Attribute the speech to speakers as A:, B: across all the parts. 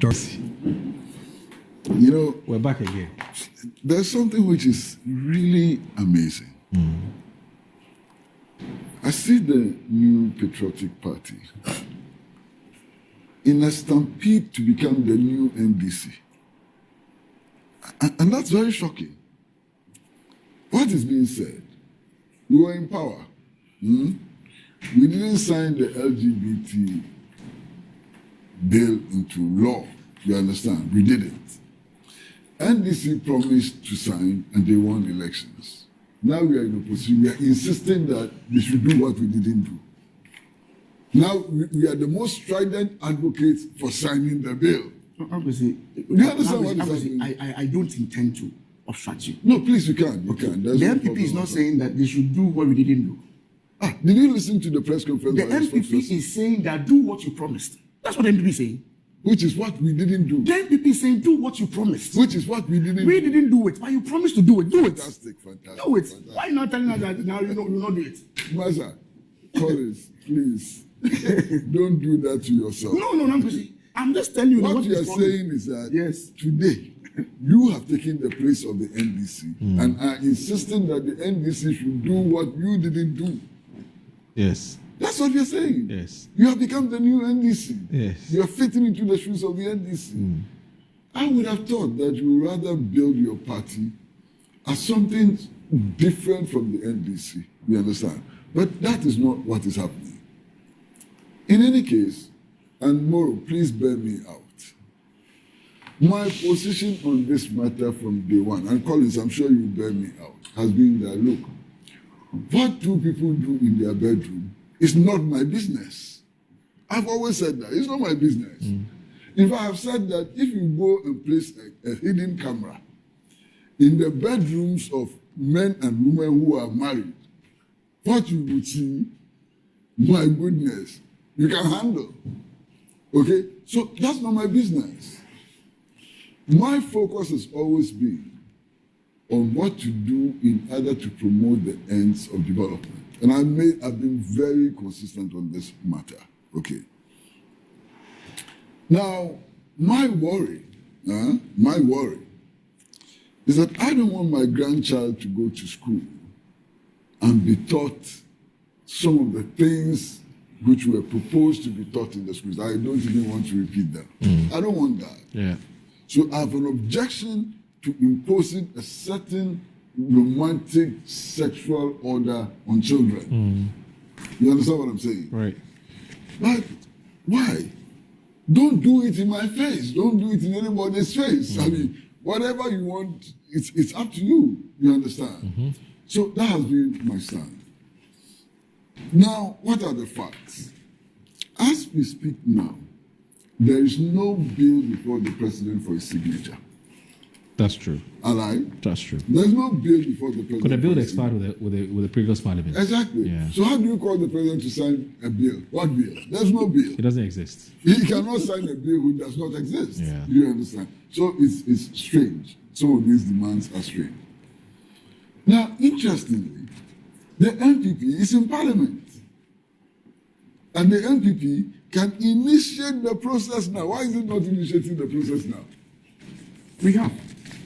A: stories.
B: You know,
A: We're back again.
B: there's something which is really amazing. I see the new patriotic party in a stampede to become the new NDC. And that's very shocking. What is being said? We were in power. We didn't sign the LGBT bill into law. You understand? We didn't. NDC promised to sign and they won elections. Now we are in opposition. We are insisting that they should do what we didn't do. Now we are the most strident advocates for signing the bill.
C: Obviously,
B: Do you understand what is happening?
C: I don't intend to obstruct you.
B: No, please, you can. You can. There's
C: The
B: no
C: MPP
B: problem
C: is not
B: at all.
C: saying that they should do what we didn't do.
B: Did you listen to the press conference?
C: The
B: by the
C: MPP
B: spokesperson?
C: is saying that do what you promised. That's what the MPP is saying.
B: Which is what we didn't do.
C: The MPP is saying do what you promised.
B: Which is what we didn't
C: We
B: do.
C: didn't do it, but you promised to do it. Do it.
B: Fantastic.
C: Do it.
B: Fantastic.
C: Why not telling us that now you will not do it?
B: Master, Collins, please, don't do that to yourself.
C: No, Namkwesi. I'm just telling you
B: What you are
C: is promised.
B: saying is that
C: Yes.
B: today, you have taken the place of the NDC and are insisting that the NDC should do what you didn't do.
A: Yes.
B: That's what you're saying.
A: Yes.
B: You have become the new NDC.
A: Yes.
B: You are fitting into the shoes of the NDC. I would have thought that you would rather build your party as something different from the NDC. You understand? But that is not what is happening. In any case, and Moro, please bear me out. My position on this matter from day one, and Collins, I'm sure you bear me out, has been that, look, what two people do in their bedroom is not my business. I've always said that. It's not my business. In fact, I've said that if you go and place a hidden camera in the bedrooms of men and women who are married, what you would see, my goodness, you can handle. Okay? So that's not my business. My focus has always been on what to do in order to promote the ends of development. And I've been very consistent on this matter. Okay. Now, my worry is that I don't want my grandchild to go to school and be taught some of the things which were proposed to be taught in the schools. I don't even want to repeat them. I don't want that.
A: Yeah.
B: So I have an objection to imposing a certain romantic sexual order on children. You understand what I'm saying?
A: Right.
B: But why? Don't do it in my face. Don't do it in anybody's face. I mean, whatever you want, it's up to you. You understand? So that has been my stand. Now, what are the facts? As we speak now, there is no bill before the president for his signature.
A: That's true.
B: All right?
A: That's true.
B: There's no bill before the president.
A: Could the bill
B: for his
A: expired with the previous parliament?
B: Exactly.
A: Yeah.
B: So how do you call the president to sign a bill? What bill? There's no bill.
A: It doesn't exist.
B: He cannot sign a bill which does not exist.
A: Yeah.
B: You understand? So it's strange. Some of these demands are strange. Now, interestingly, the NPP is in parliament. And the NPP can initiate the process now. Why is it not initiating the process now?
C: We have.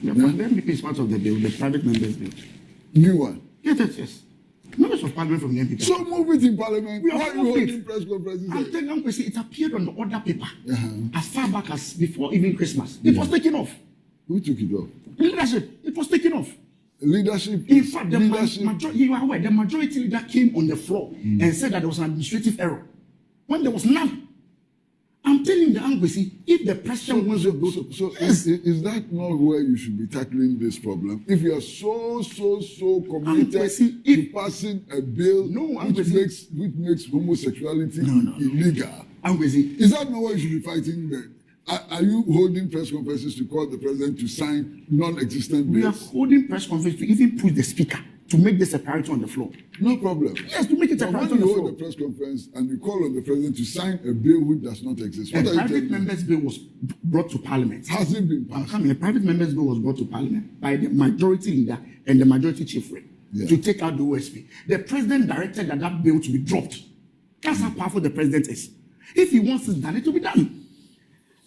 C: The MPP is part of the bill, the private members bill.
B: New one.
C: Yes. Members of parliament from the MPP.
B: So move it in parliament.
C: We
B: Why
C: have
B: are you
C: moved
B: holding
C: it.
B: press conferences?
C: I'm telling you, it appeared on the order paper
B: Uh-huh.
C: as far back as before even Christmas. It was taken off.
B: Who took it off?
C: Leadership, it was taken off.
B: Leadership.
C: In fact, the
B: leadership.
C: majority, you are aware, the majority leader came on the floor and said that there was an administrative error when there was none. I'm telling the Ankwesi, if the president wants to go to...
B: So is that not where you should be tackling this problem? If you are so committed
C: Ankwesi,
B: to passing a bill which makes homosexuality illegal,
C: Ankwesi,
B: is that not what you should be fighting then? Are you holding press conferences to call the president to sign non-existent
C: we are
B: bills?
C: holding press conference to even push the speaker to make this a priority on the floor.
B: No problem.
C: Yes, to make it a
B: But
C: priority
B: when
C: on
B: you
C: the
B: hold
C: floor.
B: a press conference and you call on the president to sign a bill which does not exist,
C: A
B: what are you
C: private
B: telling me?
C: members bill was brought to parliament.
B: Has it been passed?
C: A private members bill was brought to parliament by the majority leader and the majority chief whip to take out the OSP. The president directed that bill to be dropped. That's how powerful the president is. If he wants it done, it will be done.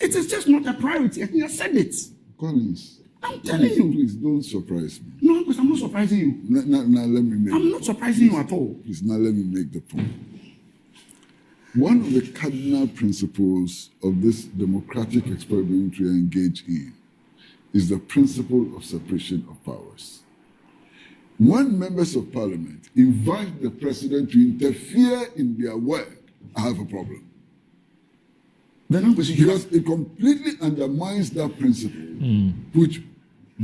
C: It is just not a priority. And he has said it.
B: Collins,
C: I'm telling you.
B: please don't surprise me.
C: No, because I'm not surprising you.
B: Now let me make.
C: I'm not surprising you at all.
B: Please, now let me make the point. One of the cardinal principles of this democratic experiment we are engaged in is the principle of separation of powers. When members of parliament invite the president to interfere in their work, I have a problem.
C: Then
B: Because it completely undermines that principle, which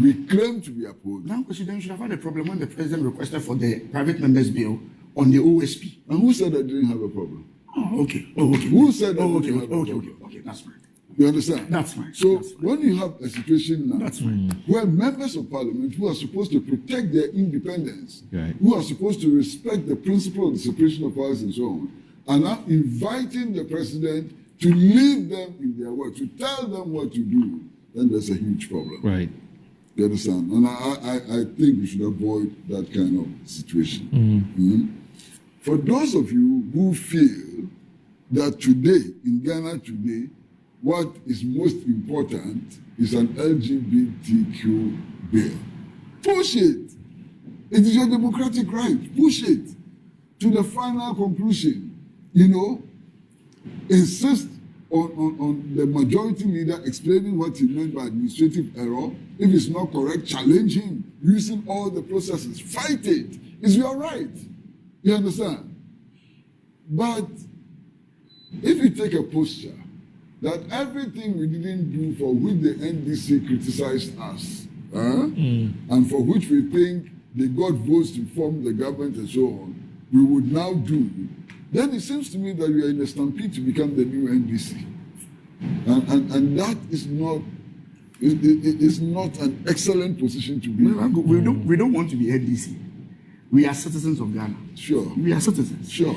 B: we claim to be upholding.
C: now, because then you should have had a problem when the president requested for the private members bill on the OSP.
B: And who said I didn't have a problem?
C: Oh, okay. Oh, okay.
B: Who said
C: Oh,
B: I
C: okay.
B: didn't have a
C: Okay.
B: problem?
C: Okay. That's fine.
B: You understand?
C: That's fine.
B: So
C: That's fine.
B: when you have a situation now
C: That's fine.
B: where members of parliament who are supposed to protect their independence,
A: Right.
B: who are supposed to respect the principle of the separation of powers and so on, are now inviting the president to lead them in their work, to tell them what to do, then there's a huge problem.
A: Right.
B: You understand? And I think we should avoid that kind of situation. For those of you who feel that today, in Ghana today, what is most important is an LGBTQ bill, push it. It is your democratic right. Push it to the final conclusion. You know, insist on the majority leader explaining what he meant by administrative error. If it's not correct, challenge him using all the processes. Fight it. It's your right. You understand? But if you take a posture that everything we didn't do for which the NDC criticized us, and for which we think they got votes to form the government and so on, we would now do, then it seems to me that we are in a stampede to become the new NDC. And that is not, it is not an excellent position to be in.
C: We don't want to be NDC. We are citizens of Ghana.
B: Sure.
C: We are citizens.
B: Sure.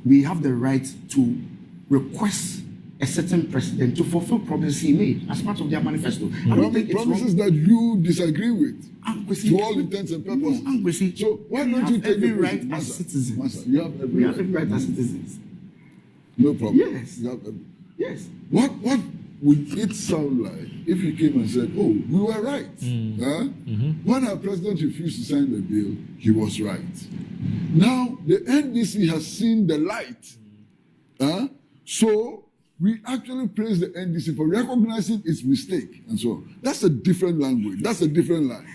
C: We have the right to request a certain president to fulfill promises he made as part of their manifesto. I don't think it's
B: Promises
C: wrong.
B: that you disagree with,
C: Kwesi,
B: to all intents and purposes.
C: No, Kwesi,
B: So why
C: we
B: don't
C: have
B: you take
C: every
B: the
C: right
B: position?
C: as citizens?
B: Master, you have every
C: We have
B: right.
C: every right as citizens.
B: No problem.
C: Yes.
B: You have every...
C: Yes.
B: What would it sound like if you came and said, "Oh, we were right"? Huh? When our president refused to sign the bill, he was right. Now the NDC has seen the light. So we actually praise the NDC for recognizing its mistake and so on. That's a different language. That's a different line.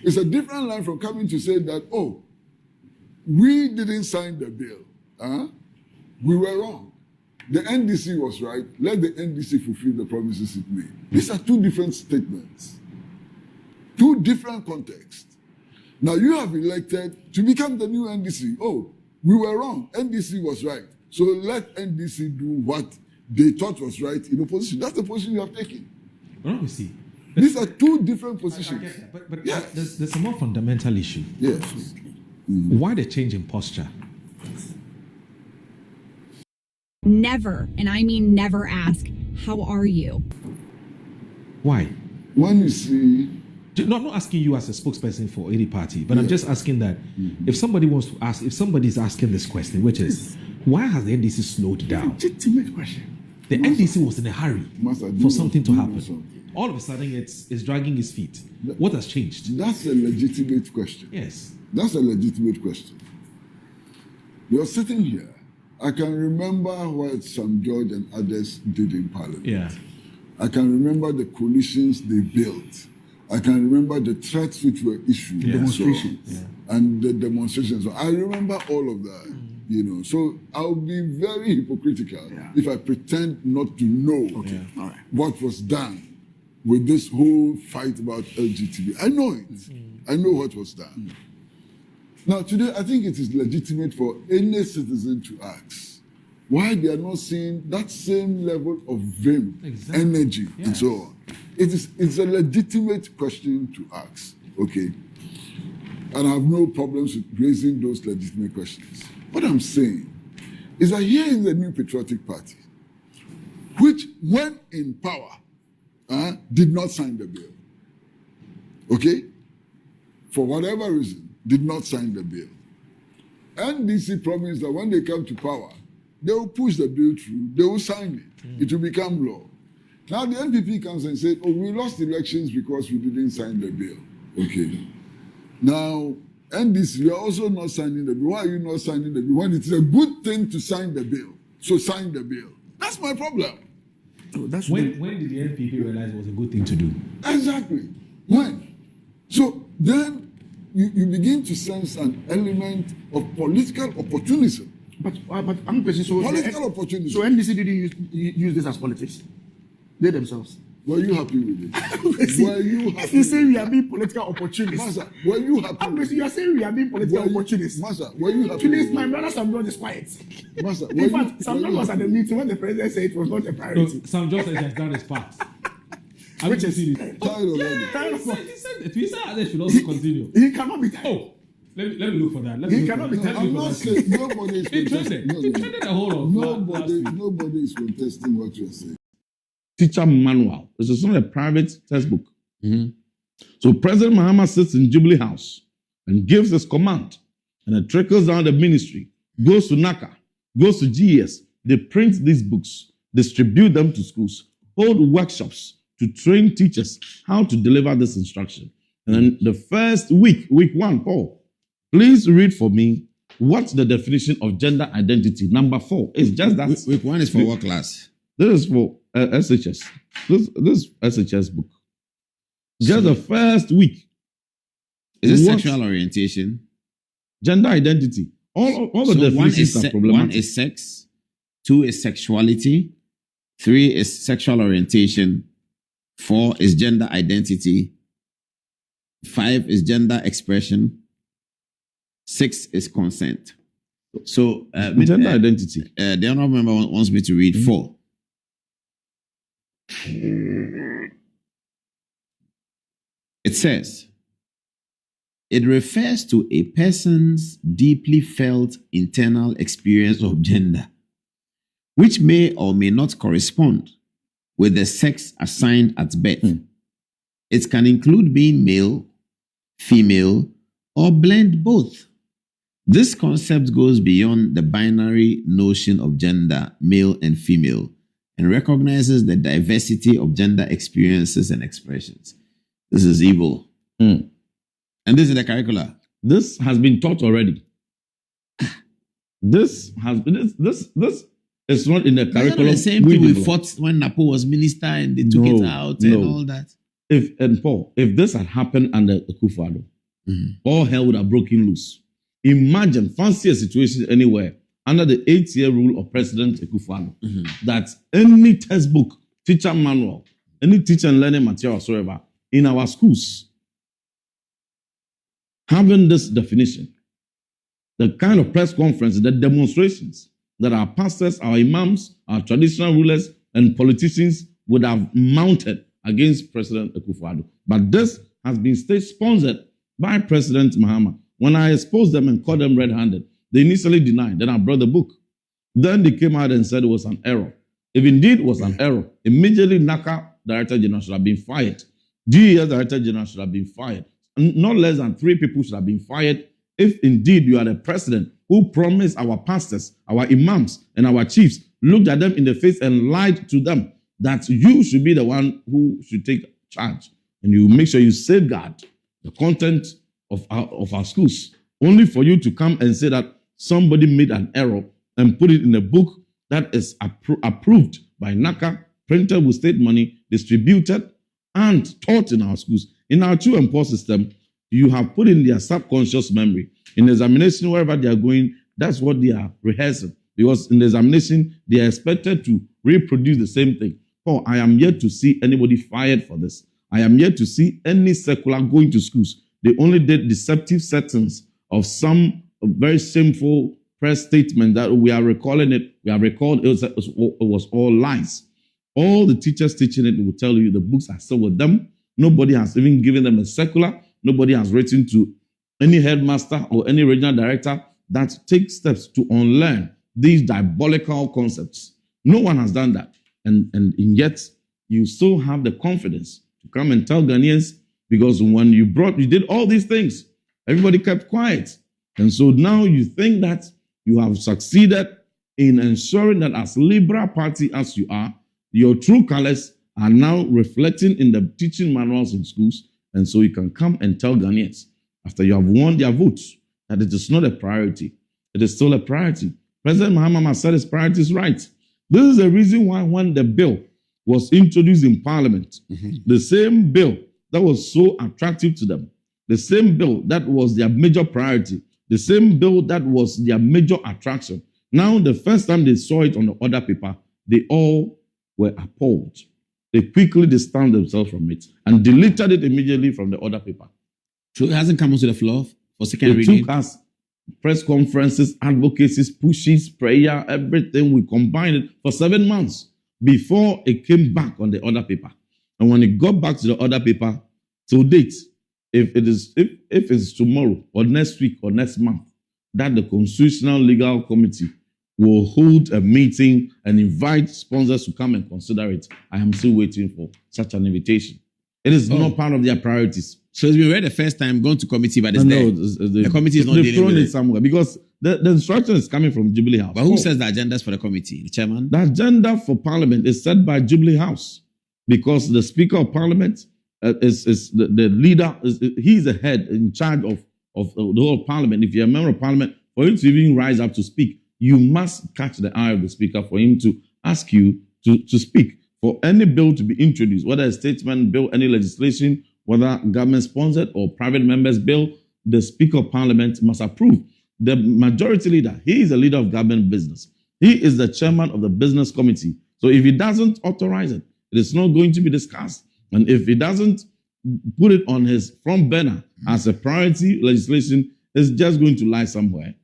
B: It's a different line from coming to say that, oh, we didn't sign the bill. We were wrong. The NDC was right. Let the NDC fulfill the promises it made. These are two different statements. Two different contexts. Now you have elected to become the new NDC. Oh, we were wrong. NDC was right. So let NDC do what they thought was right in opposition. That's the position you have taken.
A: Well, we see.
B: These are two different
A: I
B: positions.
A: get that. But
B: Yes.
A: there's a more fundamental issue.
B: Yes.
A: Why the change in posture?
D: Never, and I mean never, ask, how are you?
A: Why?
B: When you see,
A: No, I'm not asking you as a spokesperson for any party, but I'm just asking that if somebody wants to ask, if somebody's asking this question, which is, why has the NDC slowed down?
C: Legitimate question.
A: The NDC was in a hurry
B: Master, do
A: for something to
B: know
A: happen.
B: something?
A: All of a sudden, it's dragging its feet. What has changed?
B: That's a legitimate question.
A: Yes.
B: That's a legitimate question. You're sitting here. I can remember what Sam George and others did in Parliament.
A: Yeah.
B: I can remember the coalitions they built. I can remember the threats which were issued.
A: Yeah.
C: Demonstrations.
B: And the demonstrations. I remember all of that. You know, so I'll be very hypocritical if I pretend not to know
C: All right.
B: what was done with this whole fight about LGBT. I know it. I know what was done. Now, today, I think it is legitimate for any citizen to ask why they are not seeing that same level of vim, energy, and so on. It's a legitimate question to ask, okay? And I have no problems with raising those legitimate questions. What I'm saying is that here is the New Patriotic Party, which, when in power, did not sign the bill. Okay? For whatever reason, did not sign the bill. NDC promised that when they come to power, they will push the bill through, they will sign it. It will become law. Now the NPP comes and said, oh, we lost elections because we didn't sign the bill. Okay. Now, NDC, you are also not signing the bill. Why are you not signing the bill? When it's a good thing to sign the bill. So sign the bill. That's my problem.
C: So that's
A: When did the NPP realize it was a good thing to do?
B: Exactly. When? So then you begin to sense an element of political opportunism.
C: But I'm questioning. So
B: Political opportunism.
C: So NDC didn't use this as politics. They themselves.
B: Were you happy with it? Were you happy?
C: If you say we are being political opportunists,
B: Master, were you happy?
C: I'm questioning. You are saying we are being political opportunists.
B: Master, were you happy?
C: Today,
B: with it?
C: my brother Sam John is quiet.
B: Master,
C: In fact, Sam John was at the meeting when the president said it was not a
A: No,
C: priority.
A: Sam Johnson has done his part.
C: Which is
B: Tired already.
C: Tired of what?
A: He said it. He said they should also continue.
C: He cannot be tired.
A: Oh, let me look for that. Let
C: He
A: me look
C: cannot
A: for
C: be
A: that.
C: telling
A: Let me
B: I'm
A: look
B: not
A: for that.
B: saying nobody is
A: He
B: contesting.
A: trended the whole of last week.
B: Nobody is contesting what you're saying.
E: Teacher manual. This is not a private textbook. So President Mahama sits in Jubilee House and gives his command, and it trickles down the ministry, goes to NACA, goes to GES. They print these books, distribute them to schools, hold workshops to train teachers how to deliver this instruction. And then the first week 1, Paul, please read for me what's the definition of gender identity. Number 4 is just that.
F: Week 1 is for what class?
E: This is for SHS. This SHS book. Just the first week.
F: Is it
E: What?
F: sexual orientation?
E: Gender identity. All the
F: So
E: definitions are problematic.
F: 1 is sex, 2 is sexuality, 3 is sexual orientation, 4 is gender identity, 5 is gender expression, 6 is consent. So,
E: Gender identity.
F: the honorable member wants me to read 4. It says, it refers to a person's deeply felt internal experience of gender, which may or may not correspond with the sex assigned at birth. It can include being male, female, or blend both. This concept goes beyond the binary notion of gender, male and female, and recognizes the diversity of gender experiences and expressions. This is evil. And this is the curricula.
E: This has been taught already. This is not in the
F: That's not
E: curriculum.
F: the same thing we
E: developed.
F: fought when Napo was minister and they took it out and all that.
E: If this had happened under Akufo-Addo, all hell would have broken loose. Imagine, fancy a situation anywhere under the 8-year rule of President Akufo-Addo that any textbook, teacher manual, any teacher and learning material whatsoever in our schools having this definition, the kind of press conference, the demonstrations that our pastors, our imams, our traditional rulers, and politicians would have mounted against President Akufo-Addo. But this has been state-sponsored by President Mahama. When I exposed them and caught them red-handed, they initially denied. Then I brought the book. Then they came out and said it was an error. If indeed it was an error, immediately NACA Director General should have been fired. GES Director General should have been fired. Not less than 3 people should have been fired if indeed you are the president who promised our pastors, our imams, and our chiefs, looked at them in the face and lied to them that you should be the one who should take charge. And you make sure you safeguard the content of our schools, only for you to come and say that somebody made an error and put it in a book that is approved by NACA, printed with state money, distributed, and taught in our schools. In our true and poor system, you have put in their subconscious memory. In examination, wherever they are going, that's what they are rehearsing. Because in the examination, they are expected to reproduce the same thing. Oh, I am yet to see anybody fired for this. I am yet to see any secular going to schools. They only did deceptive settings of some very shameful press statement that we are recalling it. We have recalled it was all lies. All the teachers teaching it will tell you the books are still with them. Nobody has even given them a circular. Nobody has written to any headmaster or any regional director that takes steps to unlearn these diabolical concepts. No one has done that. And yet, you still have the confidence to come and tell Ghanaians, because when you did all these things, everybody kept quiet. And so now you think that you have succeeded in ensuring that as liberal party as you are, your true colors are now reflecting in the teaching manuals in schools. And so you can come and tell Ghanaians, after you have won their votes, that it is not a priority. It is still a priority. President Mahama said his priorities right. This is the reason why when the bill was introduced in Parliament, the same bill that was so attractive to them, the same bill that was their major priority, the same bill that was their major attraction. Now, the first time they saw it on the order paper, they all were appalled. They quickly distanced themselves from it and deleted it immediately from the order paper.
F: So it hasn't come onto the floor for second
E: It
F: reading.
E: took us press conferences, advocacies, pushes, prayer, everything. We combined it for 7 months before it came back on the order paper. And when it got back to the order paper, to date, if it's tomorrow or next week or next month, that the Constitutional Legal Committee will hold a meeting and invite sponsors to come and consider it, I am still waiting for such an invitation. It is not part of their priorities.
F: So it's been read the first time, gone to committee, but it's there. The committee is not
E: they've
F: dealing
E: thrown
F: with
E: it somewhere because the instruction is coming from Jubilee House.
F: But who says the agendas for the committee? The chairman?
E: The agenda for Parliament is set by Jubilee House because the Speaker of Parliament is the leader. He's the head in charge of the whole Parliament. If you're a member of Parliament, for him to even rise up to speak, you must catch the eye of the Speaker for him to ask you to speak. For any bill to be introduced, whether a statesman bill, any legislation, whether government-sponsored or private members' bill, the Speaker of Parliament must approve. The majority leader, he is the leader of government business. He is the chairman of the business committee. So if he doesn't authorize it, it is not going to be discussed. And if he doesn't put it on his front burner as a priority legislation, it's just going to lie somewhere.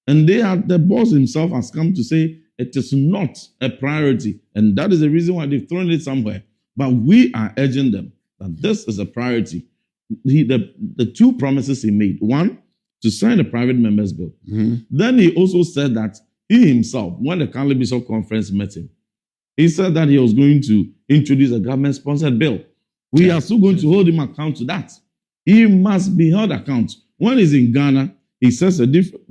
E: And the boss himself has come to say it is not a priority. And that is the reason why they've thrown it somewhere. But we are urging them that this is a priority. The two promises he made. One, to sign the private members bill. Then he also said that he himself, when the County Bishop Conference met him, he said that he was going to introduce a government-sponsored bill. We are still going to hold him account to that. He must be held account. When he's in Ghana, he says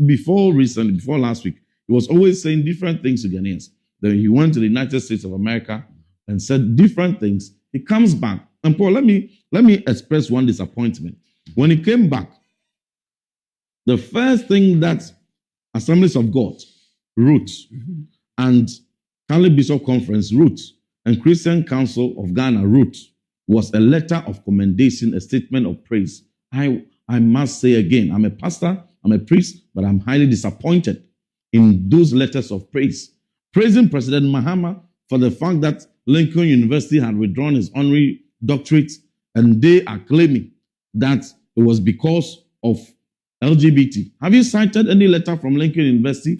E: before last week, he was always saying different things to Ghanaians. Then he went to the United States of America and said different things. He comes back. And Paul, let me express one disappointment. When he came back, the first thing that Assemblies of God wrote and County Bishop Conference wrote and Christian Council of Ghana wrote was a letter of commendation, a statement of praise. I must say again, I'm a pastor, I'm a priest, but I'm highly disappointed in those letters of praise. Praising President Mahama for the fact that Lincoln University had withdrawn his honorary doctorate, and they are claiming that it was because of LGBT. Have you cited any letter from Lincoln University